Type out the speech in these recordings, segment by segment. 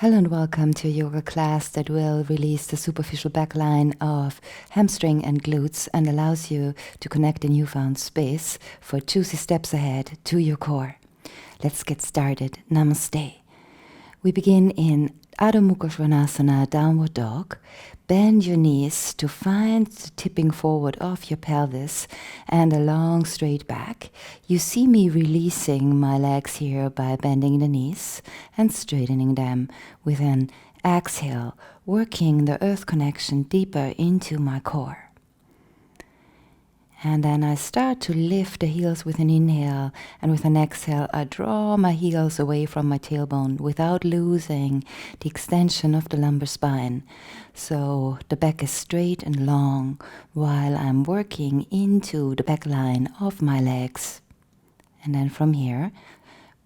Hello and welcome to a yoga class that will release the superficial backline of hamstring and glutes and allows you to connect a newfound space for juicy steps ahead to your core. Let's get started. Namasté. We begin in Adho Mukha Svanasana, downward dog. Bend your knees to find the tipping forward of your pelvis and a long straight back. You see me releasing my legs here by bending the knees and straightening them with an exhale, working the earth connection deeper into my core. And then I start to lift the heels with an inhale, and with an exhale I draw my heels away from my tailbone without losing the extension of the lumbar spine. So the back is straight and long while I'm working into the back line of my legs. And then from here,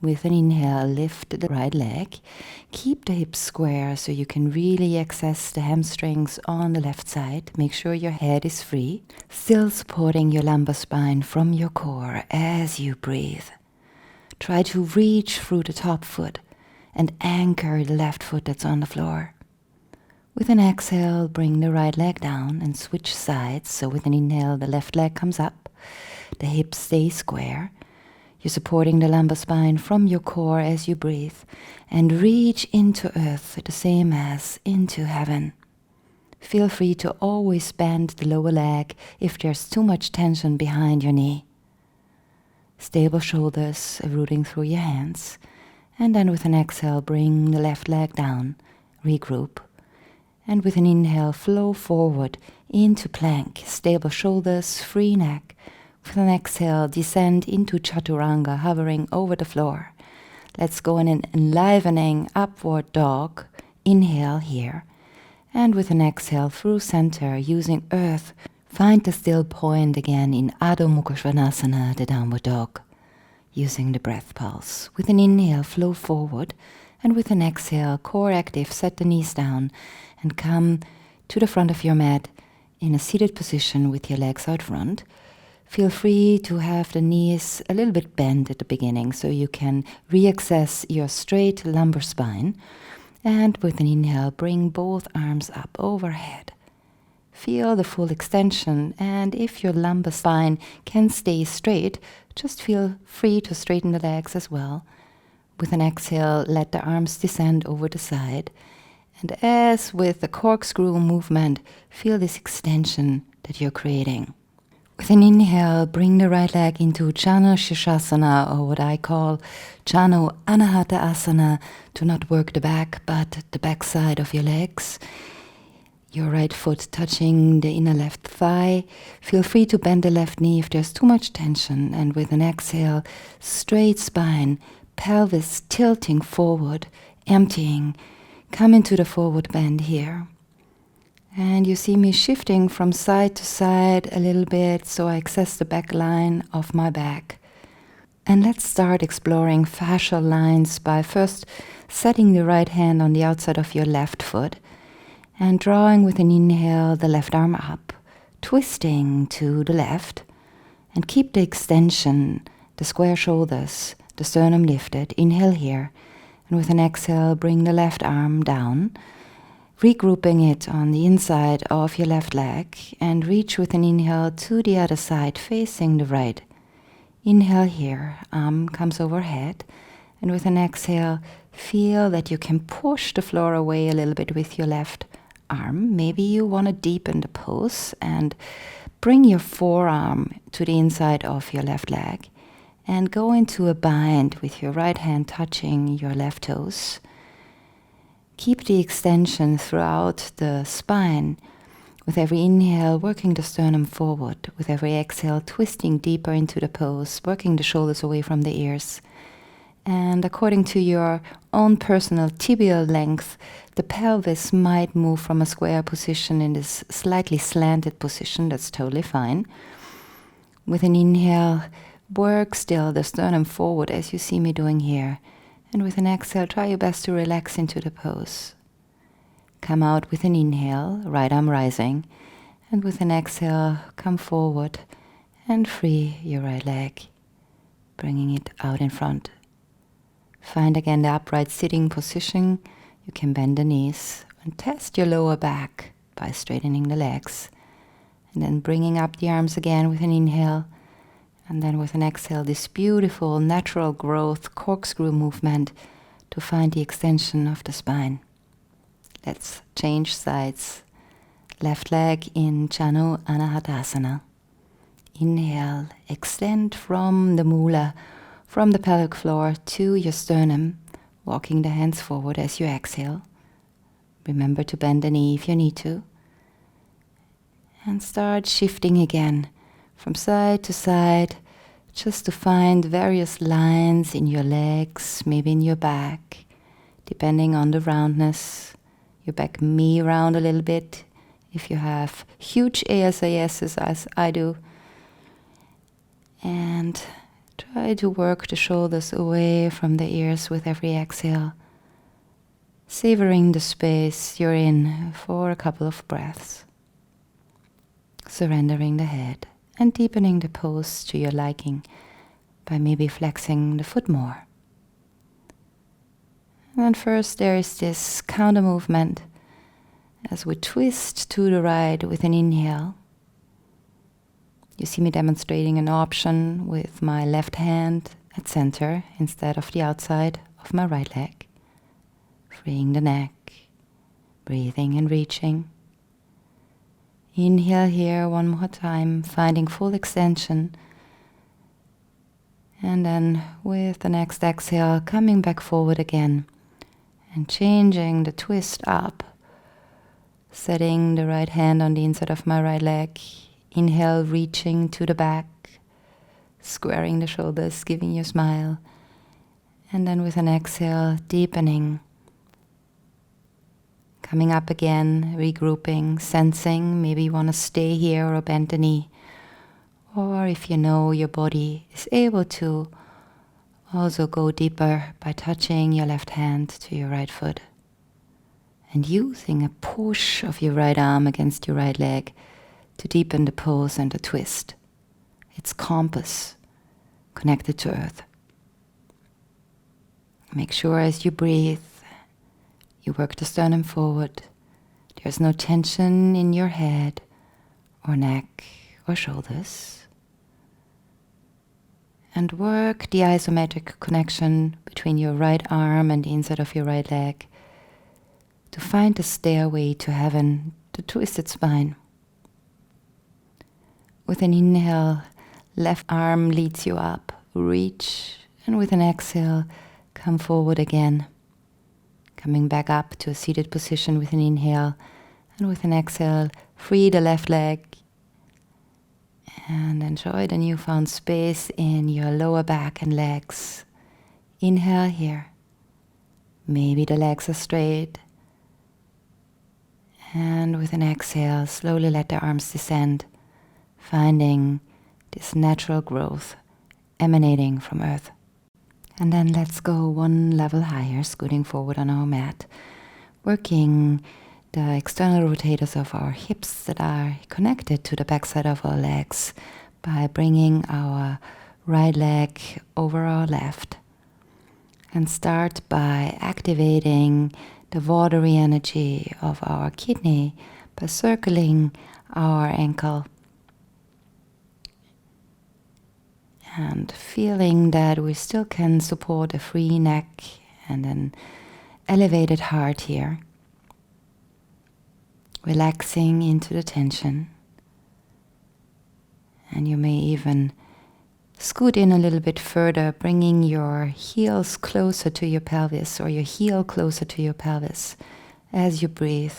with an inhale, lift the right leg. Keep the hips square so you can really access the hamstrings on the left side. Make sure your head is free, still supporting your lumbar spine from your core as you breathe. Try to reach through the top foot and anchor the left foot that's on the floor. With an exhale, bring the right leg down and switch sides. So with an inhale, the left leg comes up, the hips stay square. You're supporting the lumbar spine from your core as you breathe and reach into earth, the same as into heaven. Feel free to always bend the lower leg if there's too much tension behind your knee. Stable shoulders rooting through your hands. And then with an exhale, bring the left leg down, regroup. And with an inhale, flow forward into plank, stable shoulders, free neck. With an exhale, descend into chaturanga, hovering over the floor. Let's go in an enlivening upward dog. Inhale here. And with an exhale through center, using earth, find the still point again in Adho Mukha Svanasana, the downward dog, using the breath pulse. With an inhale, flow forward. And with an exhale, core active, set the knees down and come to the front of your mat in a seated position with your legs out front. Feel free to have the knees a little bit bent at the beginning so you can reaccess your straight lumbar spine. And with an inhale, bring both arms up overhead. Feel the full extension, and if your lumbar spine can stay straight, just feel free to straighten the legs as well. With an exhale, let the arms descend over the side. And as with the corkscrew movement, feel this extension that you're creating. With an inhale, bring the right leg into Janu Shirshasana, or what I call Janu Anahata Asana, to not work the back, but the back side of your legs. Your right foot touching the inner left thigh. Feel free to bend the left knee if there's too much tension. And with an exhale, straight spine, pelvis tilting forward, emptying. Come into the forward bend here. And you see me shifting from side to side a little bit, so I access the back line of my back. And let's start exploring fascial lines by first setting the right hand on the outside of your left foot and drawing with an inhale the left arm up, twisting to the left, and keep the extension, the square shoulders, the sternum lifted. Inhale here, and with an exhale, bring the left arm down, regrouping it on the inside of your left leg, and reach with an inhale to the other side, facing the right. Inhale here, arm comes overhead, and with an exhale, feel that you can push the floor away a little bit with your left arm. Maybe you want to deepen the pose and bring your forearm to the inside of your left leg, and go into a bind with your right hand touching your left toes. Keep the extension throughout the spine. With every inhale, working the sternum forward. With every exhale, twisting deeper into the pose, working the shoulders away from the ears. And according to your own personal tibial length, the pelvis might move from a square position in this slightly slanted position. That's totally fine. With an inhale, work still the sternum forward as you see me doing here. And with an exhale, try your best to relax into the pose. Come out with an inhale, right arm rising. And with an exhale, come forward and free your right leg, bringing it out in front. Find again the upright sitting position. You can bend the knees and test your lower back by straightening the legs. And then bringing up the arms again with an inhale. And then with an exhale, this beautiful natural growth corkscrew movement to find the extension of the spine. Let's change sides. Left leg in Janu Anahadasana. Inhale, extend from the mula, from the pelvic floor to your sternum, walking the hands forward as you exhale. Remember to bend the knee if you need to. And start shifting again from side to side, just to find various lines in your legs, maybe in your back, depending on the roundness. Your back may round a little bit if you have huge ASASs as I do. And try to work the shoulders away from the ears with every exhale, savoring the space you're in for a couple of breaths. Surrendering the head and deepening the pose to your liking by maybe flexing the foot more. And then first there is this counter movement as we twist to the right with an inhale. You see me demonstrating an option with my left hand at center instead of the outside of my right leg. Freeing the neck, breathing and reaching. Inhale here one more time, finding full extension. And then with the next exhale, coming back forward again and changing the twist up. Setting the right hand on the inside of my right leg. Inhale, reaching to the back, squaring the shoulders, giving you a smile. And then with an exhale, deepening. Coming up again, regrouping, sensing, maybe you want to stay here or bend the knee. Or if you know your body is able to, also go deeper by touching your left hand to your right foot. And using a push of your right arm against your right leg to deepen the pose and the twist. It's compass, connected to earth. Make sure as you breathe, you work the sternum forward. There's no tension in your head or neck or shoulders. And work the isometric connection between your right arm and the inside of your right leg to find the stairway to heaven, the twisted spine. With an inhale, left arm leads you up, reach, and with an exhale, come forward again. Coming back up to a seated position with an inhale, and with an exhale, free the left leg, and enjoy the newfound space in your lower back and legs. Inhale here. Maybe the legs are straight. And with an exhale, slowly let the arms descend, finding this natural growth emanating from earth. And then let's go one level higher, scooting forward on our mat, working the external rotators of our hips that are connected to the backside of our legs by bringing our right leg over our left. And start by activating the watery energy of our kidney by circling our ankle. And feeling that we still can support a free neck and an elevated heart here. Relaxing into the tension. And you may even scoot in a little bit further, bringing your heels closer to your pelvis or your heel closer to your pelvis as you breathe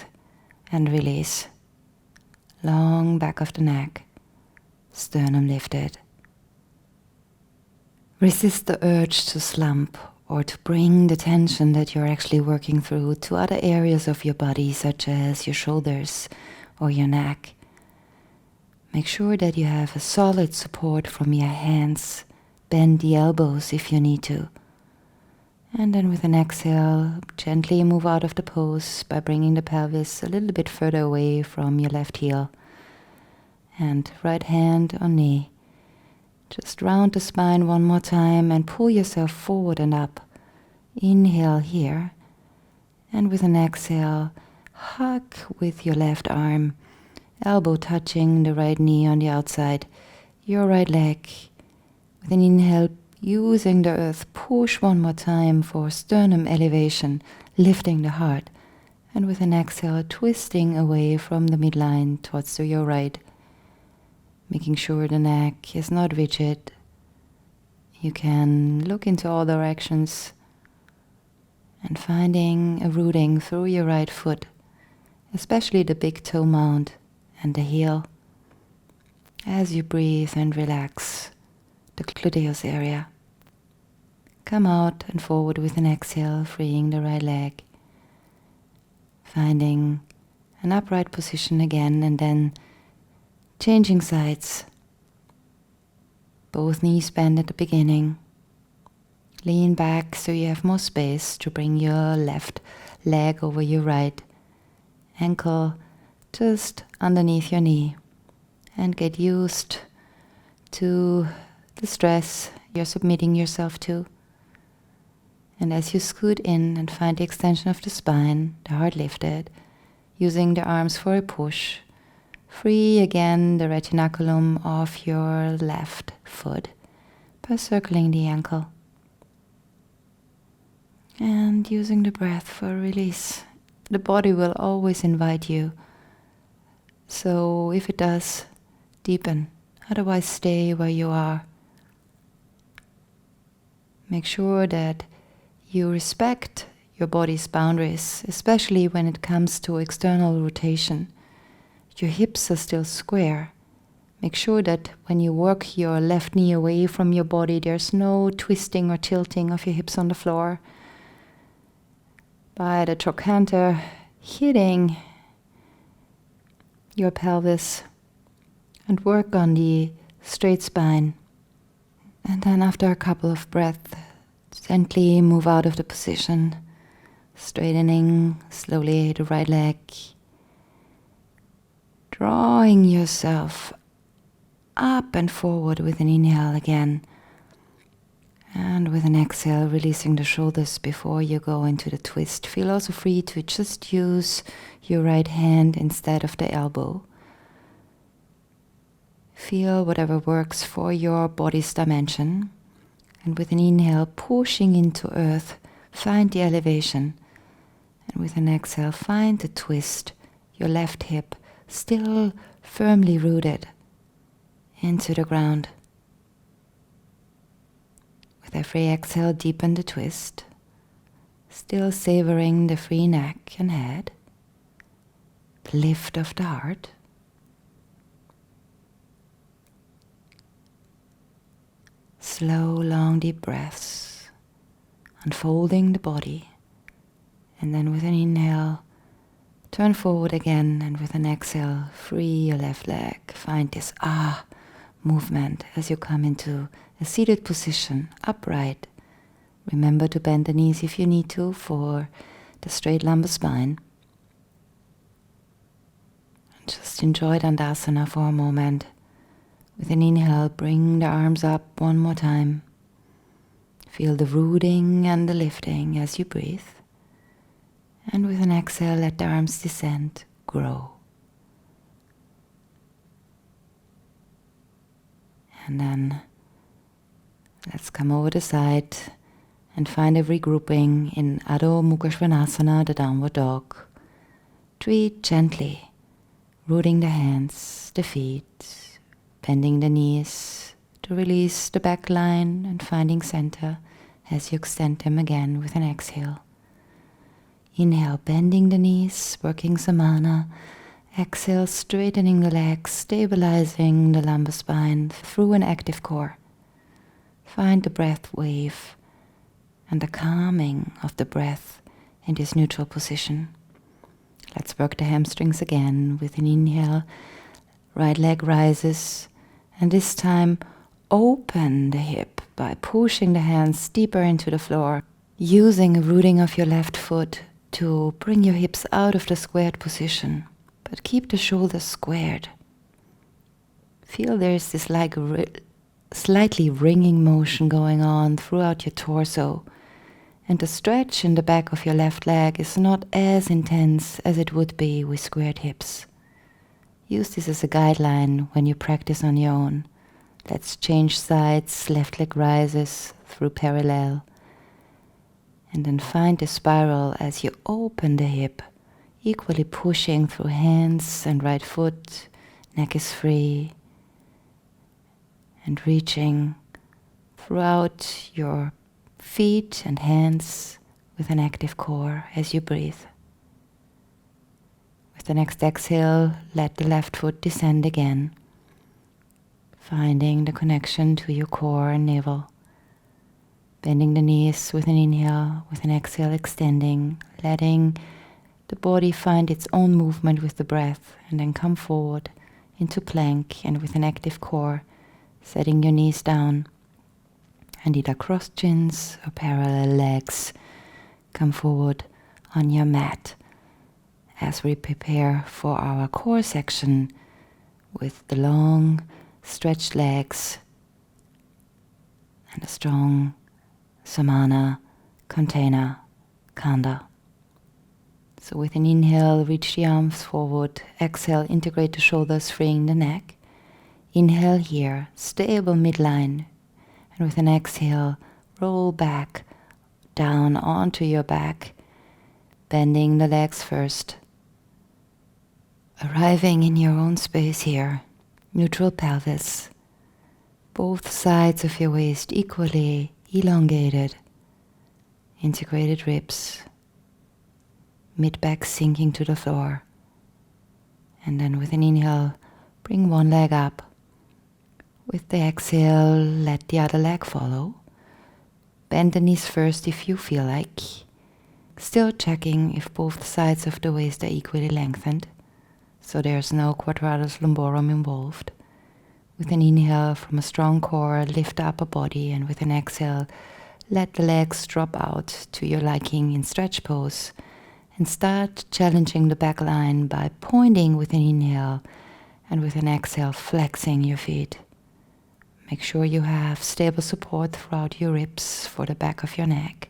and release. Long back of the neck, sternum lifted. Resist the urge to slump or to bring the tension that you're actually working through to other areas of your body, such as your shoulders or your neck. Make sure that you have a solid support from your hands. Bend the elbows if you need to. And then with an exhale, gently move out of the pose by bringing the pelvis a little bit further away from your left heel. And right hand on knee. Just round the spine one more time and pull yourself forward and up. Inhale here. And with an exhale, hug with your left arm, elbow touching the right knee on the outside, your right leg. With an inhale, using the earth, push one more time for sternum elevation, lifting the heart. And with an exhale, twisting away from the midline towards to your right, making sure the neck is not rigid. You can look into all directions and finding a rooting through your right foot, especially the big toe mound and the heel, as you breathe and relax the gluteus area. Come out and forward with an exhale, freeing the right leg, finding an upright position again, and then changing sides. Both knees bend at the beginning. Lean back so you have more space to bring your left leg over your right ankle just underneath your knee, and get used to the stress you're submitting yourself to. And as you scoot in and find the extension of the spine, the heart lifted, using the arms for a push, free again the retinaculum of your left foot by circling the ankle. And using the breath for a release. The body will always invite you. So if it does, deepen. Otherwise, stay where you are. Make sure that you respect your body's boundaries, especially when it comes to external rotation. Your hips are still square. Make sure that when you work your left knee away from your body, there's no twisting or tilting of your hips on the floor. By the trochanter hitting your pelvis, and work on the straight spine. And then after a couple of breaths, gently move out of the position, straightening slowly the right leg, drawing yourself up and forward with an inhale again, and with an exhale, releasing the shoulders before you go into the twist. Feel also free to just use your right hand instead of the elbow. Feel whatever works for your body's dimension. And with an inhale, pushing into earth, find the elevation. And with an exhale, find the twist, your left hip still firmly rooted into the ground. With every exhale, deepen the twist, still savoring the free neck and head, the lift of the heart. Slow, long, deep breaths, unfolding the body. And then with an inhale, turn forward again, and with an exhale, free your left leg. Find this movement as you come into a seated position, upright. Remember to bend the knees if you need to for the straight lumbar spine. And just enjoy Dandasana for a moment. With an inhale, bring the arms up one more time. Feel the rooting and the lifting as you breathe. And with an exhale, let the arms descend, grow. And then let's come over the side and find a regrouping in Adho Mukha Svanasana, the downward dog. Treat gently, rooting the hands, the feet, bending the knees to release the back line and finding center as you extend them again with an exhale. Inhale, bending the knees, working Samana. Exhale, straightening the legs, stabilizing the lumbar spine through an active core. Find the breath wave and the calming of the breath in this neutral position. Let's work the hamstrings again with an inhale. Right leg rises, and this time open the hip by pushing the hands deeper into the floor, using a rooting of your left foot to bring your hips out of the squared position, but keep the shoulders squared. Feel there's this slightly ringing motion going on throughout your torso And the stretch in the back of your left leg is not as intense as it would be with squared hips. Use this as a guideline when you practice on your own. Let's change sides, left leg rises through parallel. And then find the spiral as you open the hip, equally pushing through hands and right foot, neck is free, and reaching throughout your feet and hands with an active core as you breathe. With the next exhale, let the left foot descend again, finding the connection to your core and navel. Bending the knees with an inhale, with an exhale extending, letting the body find its own movement with the breath, and then come forward into plank, and with an active core, setting your knees down, and either cross chins or parallel legs, come forward on your mat as we prepare for our core section with the long stretched legs and a strong Samana, container, Kanda. So with an inhale, reach the arms forward. Exhale, integrate the shoulders, freeing the neck. Inhale here, stable midline. And with an exhale, roll back, down onto your back, bending the legs first. Arriving in your own space here, neutral pelvis. Both sides of your waist equally elongated, integrated ribs, mid-back sinking to the floor. And then with an inhale, bring one leg up. With the exhale, let the other leg follow. Bend the knees first if you feel like. Still checking if both sides of the waist are equally lengthened, so there's no quadratus lumborum involved. With an inhale from a strong core, lift the upper body, and with an exhale, let the legs drop out to your liking in stretch pose, and start challenging the back line by pointing with an inhale, and with an exhale, flexing your feet. Make sure you have stable support throughout your ribs for the back of your neck.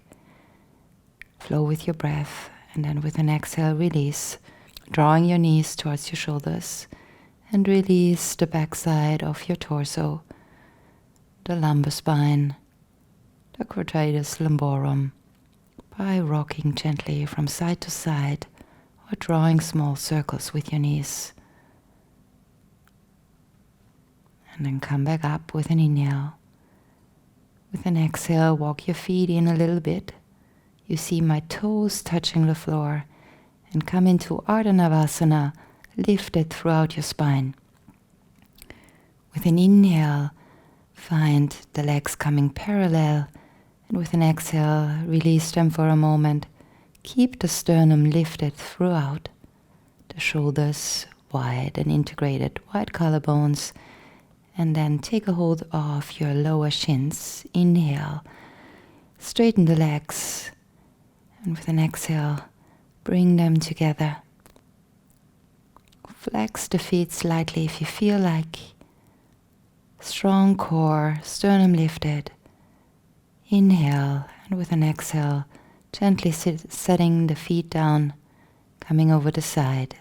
Flow with your breath, and then with an exhale, release, drawing your knees towards your shoulders, and release the backside of your torso, the lumbar spine, the quadratus lumborum, by rocking gently from side to side or drawing small circles with your knees. And then come back up with an inhale. With an exhale, walk your feet in a little bit. You see my toes touching the floor, and come into Ardha Navasana, lifted throughout your spine. With an inhale, find the legs coming parallel, and with an exhale, release them for a moment. Keep the sternum lifted throughout, the shoulders wide and integrated, wide collarbones, and then take a hold of your lower shins. Inhale, straighten the legs, and with an exhale, bring them together. Flex the feet slightly if you feel like. Strong core, sternum lifted. Inhale, and with an exhale, gently setting the feet down, coming over the side.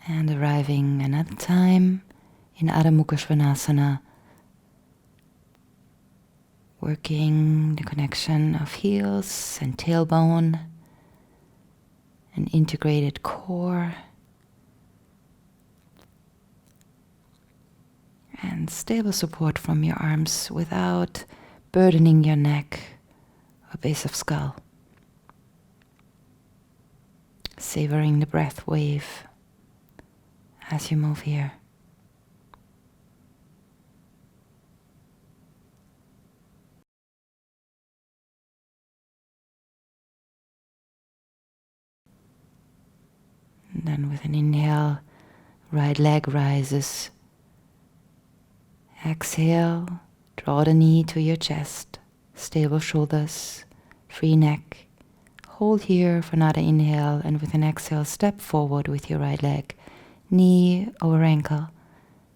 And arriving another time in Adho Mukha Svanasana, working the connection of heels and tailbone, an integrated core, and stable support from your arms without burdening your neck or base of skull. Savoring the breath wave as you move here. And then with an inhale, right leg rises. Exhale, draw the knee to your chest, stable shoulders, free neck. Hold here for another inhale, and with an exhale, step forward with your right leg, knee over ankle.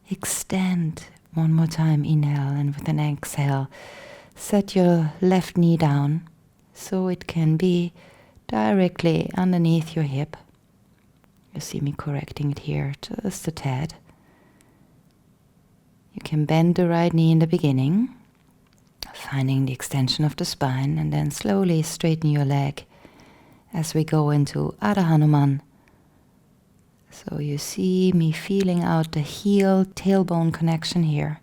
Extend one more time, inhale, and with an exhale, set your left knee down so it can be directly underneath your hip. You see me correcting it here just a tad. You can bend the right knee in the beginning, finding the extension of the spine, and then slowly straighten your leg as we go into Ardha Hanuman. So you see me feeling out the heel-tailbone connection here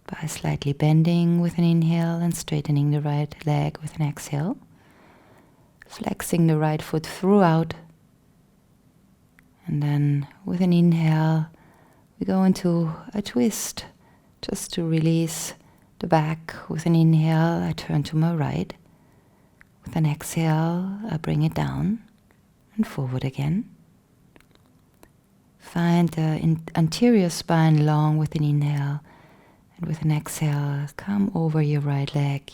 by slightly bending with an inhale and straightening the right leg with an exhale. Flexing the right foot throughout. And then with an inhale, we go into a twist just to release the back. With an inhale, I turn to my right. With an exhale, I bring it down and forward again. Find the anterior spine long with an inhale, and with an exhale, come over your right leg.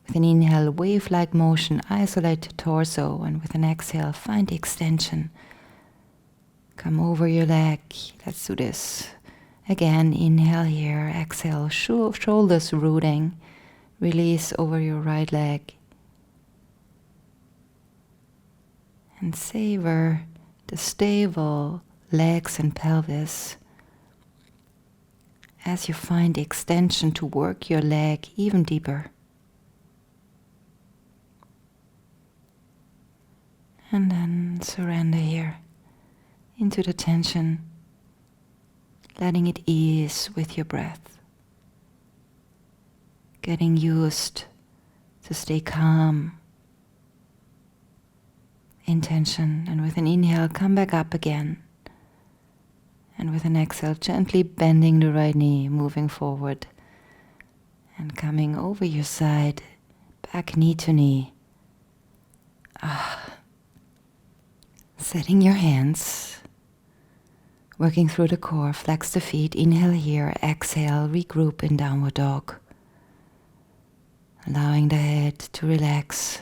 With an inhale, wave-like motion, isolate the torso, and with an exhale, find the extension. Come over your leg. Let's do this. Again, inhale here, exhale, shoulders rooting. Release over your right leg. And savor the stable legs and pelvis as you find the extension to work your leg even deeper. And then surrender here into the tension, letting it ease with your breath. Getting used to stay calm in tension, and with an inhale, come back up again. And with an exhale, gently bending the right knee, moving forward and coming over your side, back knee to knee. Setting your hands, working through the core, flex the feet, inhale here, exhale, regroup in downward dog. Allowing the head to relax.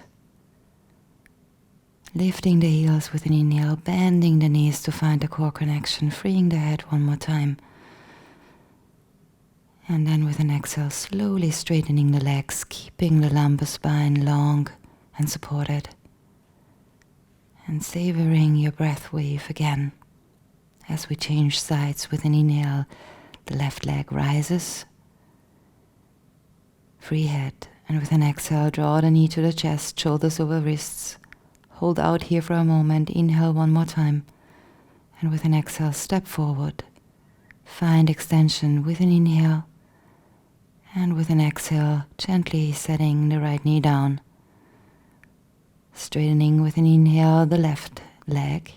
Lifting the heels with an inhale, bending the knees to find the core connection, freeing the head one more time. And then with an exhale, slowly straightening the legs, keeping the lumbar spine long and supported. And savoring your breath wave again. As we change sides with an inhale, the left leg rises. Free head. And with an exhale, draw the knee to the chest, shoulders over wrists. Hold out here for a moment, inhale one more time. And with an exhale, step forward. Find extension with an inhale. And with an exhale, gently setting the right knee down. Straightening with an inhale the left leg.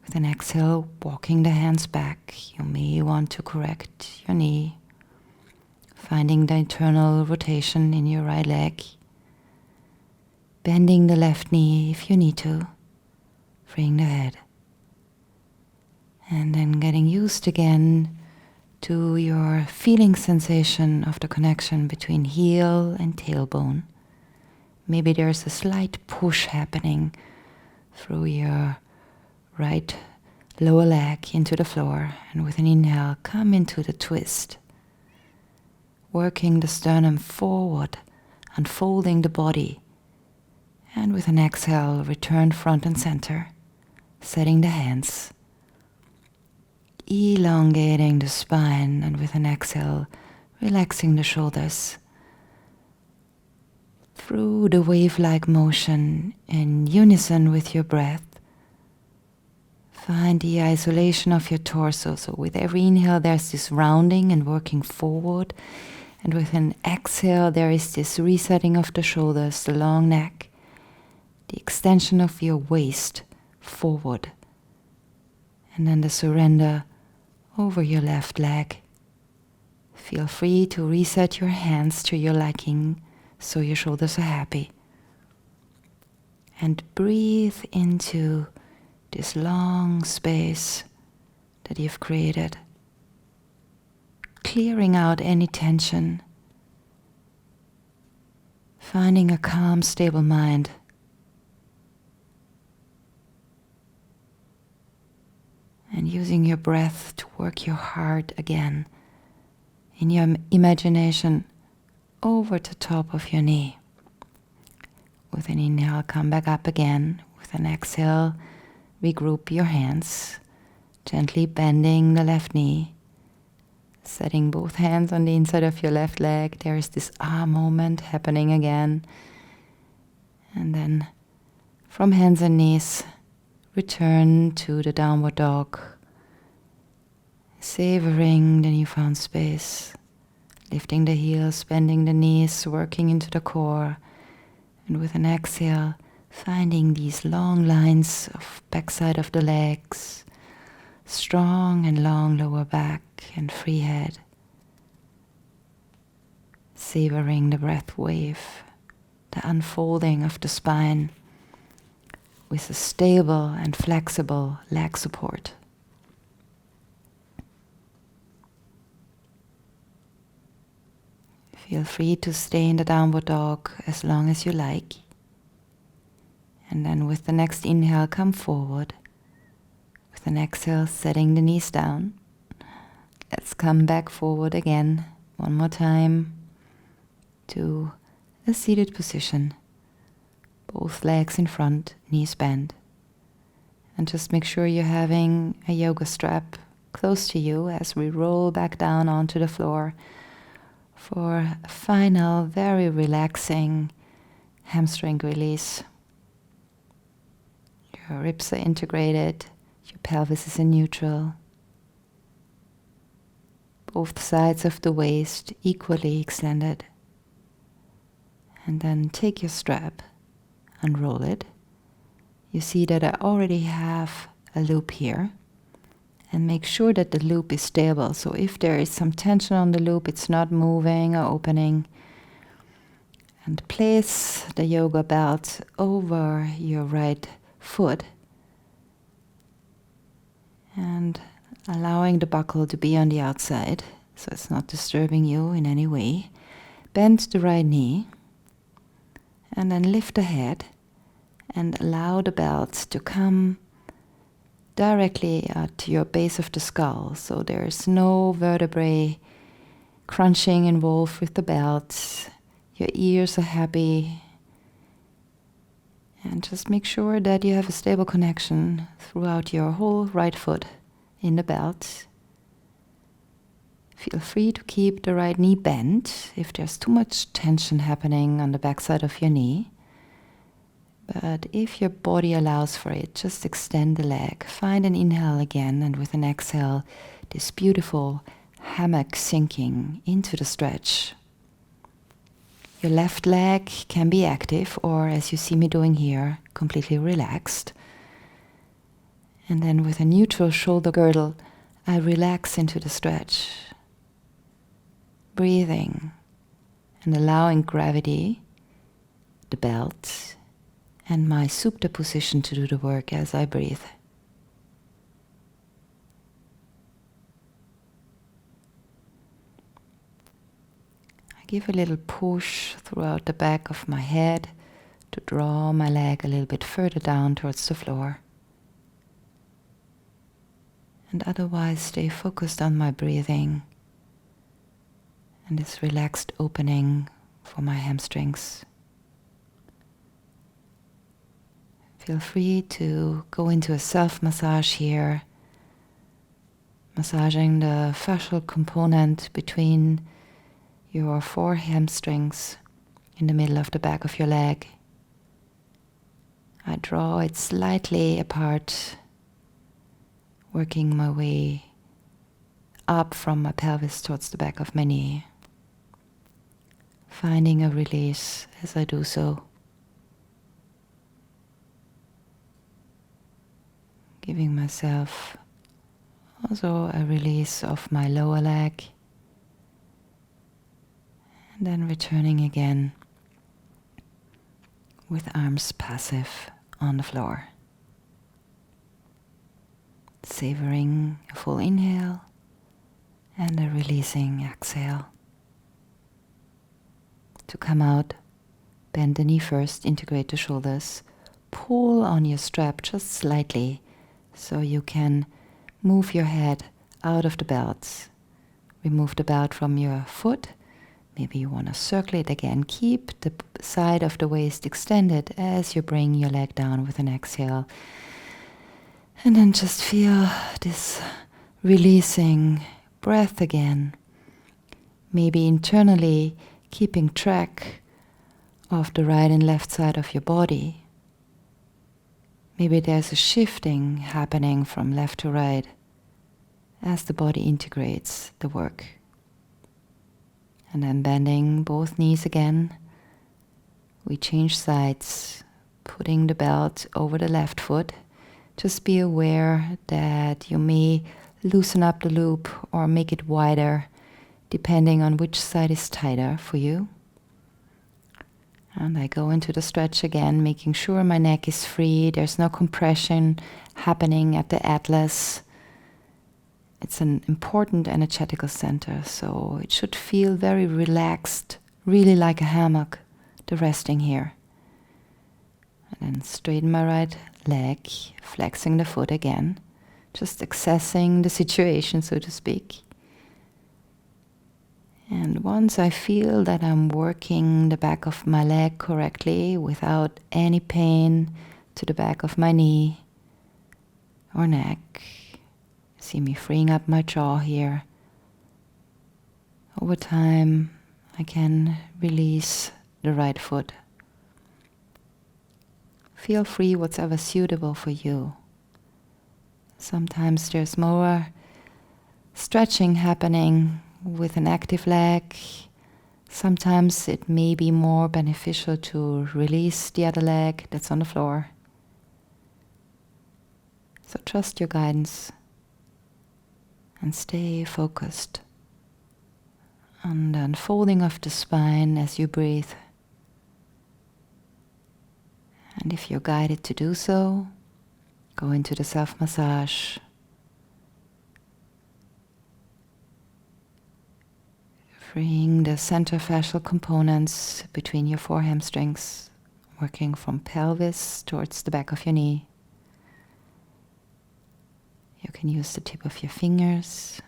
With an exhale, walking the hands back. You may want to correct your knee. Finding the internal rotation in your right leg. Bending the left knee if you need to, freeing the head. And then getting used again to your feeling sensation of the connection between heel and tailbone. Maybe there's a slight push happening through your right lower leg into the floor. And with an inhale, come into the twist. Working the sternum forward, unfolding the body. And with an exhale, return front and center, setting the hands, elongating the spine, and with an exhale, relaxing the shoulders. Through the wave-like motion in unison with your breath, find the isolation of your torso. So with every inhale, there's this rounding and working forward. And with an exhale, there is this resetting of the shoulders, the long neck. The extension of your waist forward. And then the surrender over your left leg. Feel free to reset your hands to your liking so your shoulders are happy. And breathe into this long space that you've created. Clearing out any tension. Finding a calm, stable mind. And using your breath to work your heart again. In your imagination, over the top of your knee. With an inhale, come back up again. With an exhale, regroup your hands, gently bending the left knee, setting both hands on the inside of your left leg. There is this moment happening again. And then from hands and knees, return to the downward dog, savoring the newfound space, lifting the heels, bending the knees, working into the core. And with an exhale, finding these long lines of backside of the legs, strong and long lower back and free head. Savoring the breath wave, the unfolding of the spine with a stable and flexible leg support. Feel free to stay in the downward dog as long as you like. And then with the next inhale, come forward. With an exhale, setting the knees down. Let's come back forward again, one more time, to a seated position. Both legs in front, knees bent. And just make sure you're having a yoga strap close to you as we roll back down onto the floor for a final, very relaxing hamstring release. Your ribs are integrated, your pelvis is in neutral. Both sides of the waist equally extended. And then take your strap, unroll it. You see that I already have a loop here. And make sure that the loop is stable. So if there is some tension on the loop, it's not moving or opening. And place the yoga belt over your right foot. And allowing the buckle to be on the outside, so it's not disturbing you in any way. Bend the right knee. And then lift the head. And allow the belt to come directly at your base of the skull, so there's no vertebrae crunching involved with the belt. Your ears are happy. And just make sure that you have a stable connection throughout your whole right foot in the belt. Feel free to keep the right knee bent if there's too much tension happening on the backside of your knee. But if your body allows for it, just extend the leg. Find an inhale again, and with an exhale, this beautiful hammock sinking into the stretch. Your left leg can be active, or as you see me doing here, completely relaxed. And then with a neutral shoulder girdle, I relax into the stretch. Breathing and allowing gravity, the belt, and my supta position to do the work as I breathe. I give a little push throughout the back of my head to draw my leg a little bit further down towards the floor. And otherwise stay focused on my breathing and this relaxed opening for my hamstrings. Feel free to go into a self-massage here, massaging the fascial component between your 4 hamstrings in the middle of the back of your leg. I draw it slightly apart, working my way up from my pelvis towards the back of my knee, finding a release as I do so. Giving myself also a release of my lower leg. And then returning again with arms passive on the floor. Savoring a full inhale and a releasing exhale. To come out, bend the knee first, integrate the shoulders, pull on your strap just slightly, so you can move your head out of the belt. Remove the belt from your foot, Maybe you want to circle it again. Keep the side of the waist extended as you bring your leg down with an exhale. And then just feel this releasing breath again. Maybe internally keeping track of the right and left side of your body. Maybe there's a shifting happening from left to right as the body integrates the work. And then bending both knees again. We change sides, putting the belt over the left foot. Just be aware that you may loosen up the loop or make it wider, depending on which side is tighter for you. And I go into the stretch again, making sure my neck is free. There's no compression happening at the atlas. It's an important energetical center, so it should feel very relaxed, really like a hammock, the resting here. And then straighten my right leg, flexing the foot again, just accessing the situation, so to speak. And once I feel that I'm working the back of my leg correctly without any pain to the back of my knee or neck, see me freeing up my jaw here. Over time, I can release the right foot. Feel free whatever suitable for you. Sometimes there's more stretching happening with an active leg. Sometimes it may be more beneficial to release the other leg that's on the floor. So trust your guidance and stay focused on the unfolding of the spine as you breathe. And if you're guided to do so, go into the self-massage. Freeing the center fascial components between your four hamstrings, working from pelvis towards the back of your knee. You can use the tip of your fingers.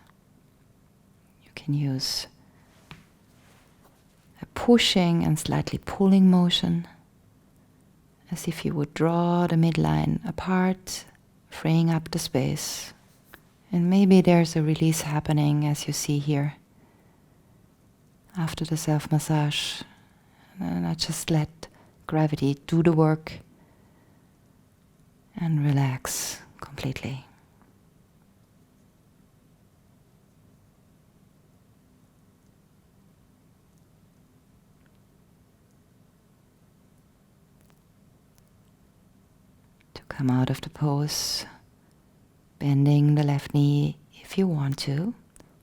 You can use a pushing and slightly pulling motion, as if you would draw the midline apart, freeing up the space. And maybe there's a release happening as you see here after the self-massage. And I just let gravity do the work and relax completely. To come out of the pose, bending the left knee if you want to.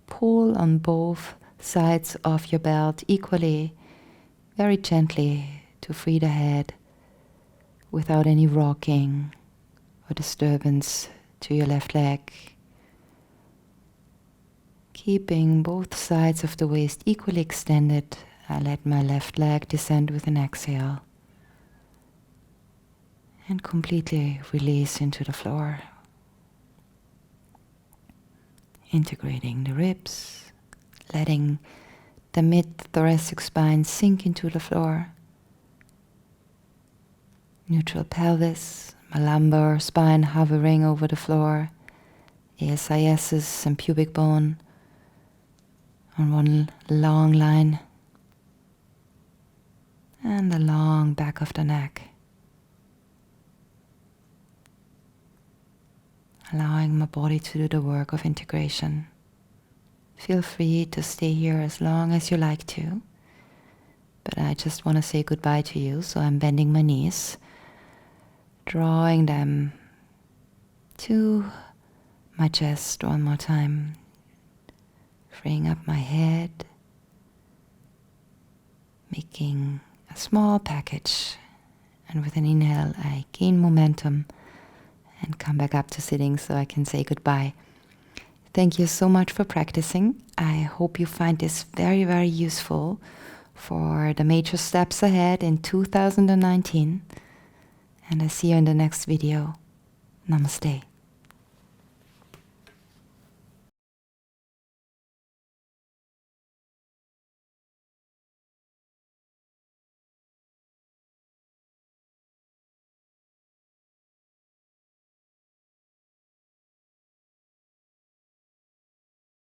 Pull on both sides of your belt equally, very gently, to free the head without any rocking or disturbance to your left leg. Keeping both sides of the waist equally extended, I let my left leg descend with an exhale and completely release into the floor. Integrating the ribs, letting the mid-thoracic spine sink into the floor. Neutral pelvis, my lumbar spine hovering over the floor. ASISs and pubic bone on one long line. And the long back of the neck. Allowing my body to do the work of integration. Feel free to stay here as long as you like to, but I just want to say goodbye to you, so I'm bending my knees, drawing them to my chest one more time, freeing up my head, making a small package, and with an inhale I gain momentum and come back up to sitting so I can say goodbye. Thank you so much for practicing. I hope you find this very, very useful for the major steps ahead in 2019. And I see you in the next video. Namaste.